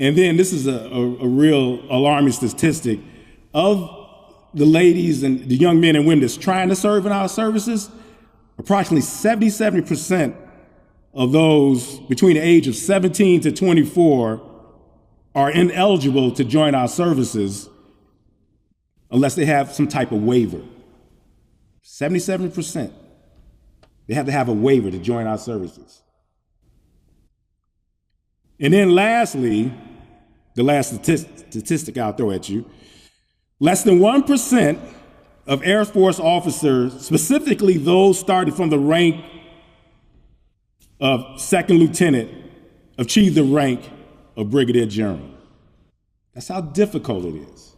And then this is a real alarming statistic. Of the ladies and the young men and women that's trying to serve in our services, approximately 77% of those between the age of 17 to 24 are ineligible to join our services unless they have some type of waiver. 77%. They have to have a waiver to join our services. And then lastly, the last statistic I'll throw at you, less than 1% of Air Force officers, specifically those starting from the rank of second lieutenant, achieve the rank of brigadier general. That's how difficult it is.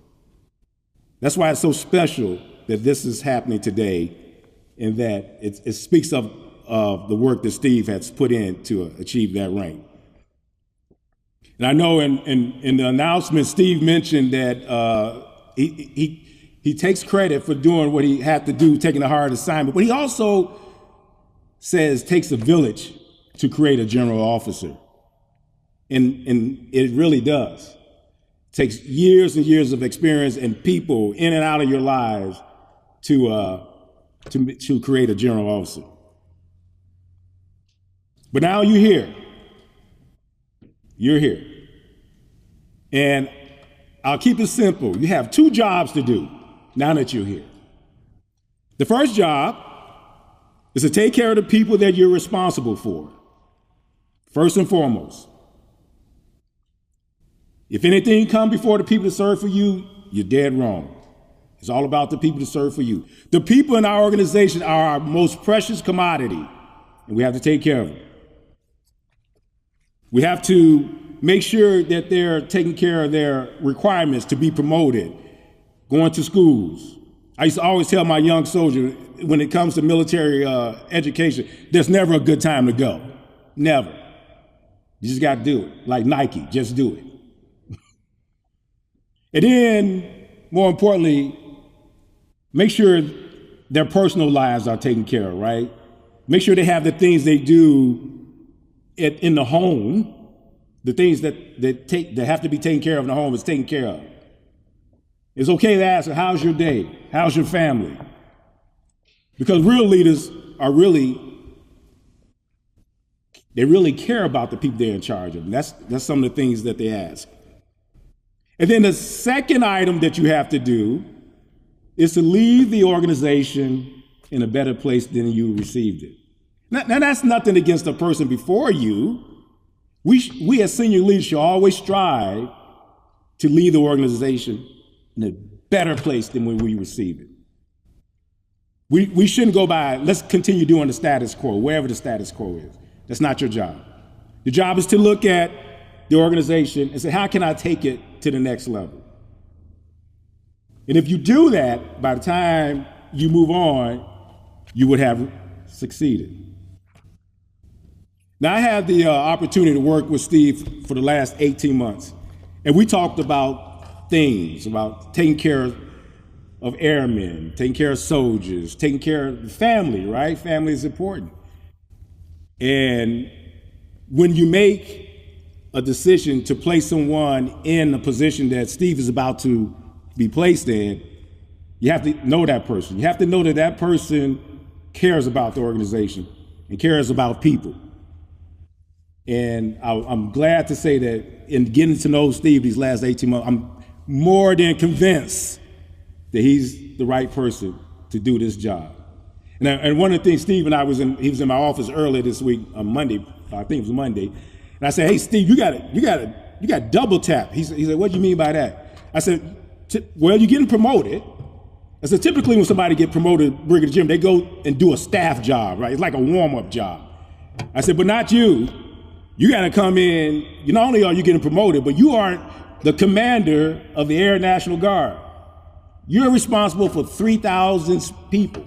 That's why it's so special that this is happening today, and that it speaks of the work that Steve has put in to achieve that rank. And I know in the announcement, Steve mentioned that he takes credit for doing what he had to do, taking a hard assignment, but he also says it takes a village to create a general officer. And it really does. It takes years and years of experience and people in and out of your lives to create a general officer. But now you're here. You're here. And I'll keep it simple. You have two jobs to do now that you're here. The first job is to take care of the people that you're responsible for, first and foremost. If anything come before the people that serve for you, you're dead wrong. It's all about the people that serve for you. The people in our organization are our most precious commodity, and we have to take care of them. We have to make sure that they're taking care of their requirements to be promoted, going to schools. I used to always tell my young soldiers, when it comes to military education, there's never a good time to go. Never. You just got to do it. Like Nike, just do it. And then, more importantly, make sure their personal lives are taken care of, right? Make sure they have the things they do in the home. The things that have to be taken care of in the home is taken care of. It's okay to ask, how's your day? How's your family? Because real leaders they really care about the people they're in charge of. And that's some of the things that they ask. And then the second item that you have to do is to leave the organization in a better place than you received it. Now that's nothing against the person before you. We as senior leaders should always strive to leave the organization in a better place than when we received it. We shouldn't go by, let's continue doing the status quo, wherever the status quo is. That's not your job. Your job is to look at the organization and say, how can I take it to the next level? And if you do that, by the time you move on, you would have succeeded. Now, I had the opportunity to work with Steve for the last 18 months, and we talked about things, about taking care of airmen, taking care of soldiers, taking care of the family, right? Family is important. And when you make a decision to place someone in a position that Steve is about to be placed in, you have to know that person. You have to know that that person cares about the organization and cares about people. And I'm glad to say that in getting to know Steve these last 18 months, I'm more than convinced that he's the right person to do this job. And one of the things, Steve and I he was in my office earlier this week on Monday, I think it was Monday, and I said, hey, Steve, you got double tap. He said, what do you mean by that? I said, well, you're getting promoted. I said, typically when somebody get promoted to brigadier general, they go and do a staff job, right? It's like a warm-up job. I said, but not you. You got to come in. Not only are you getting promoted, but you are the commander of the Air National Guard. You're responsible for 3,000 people.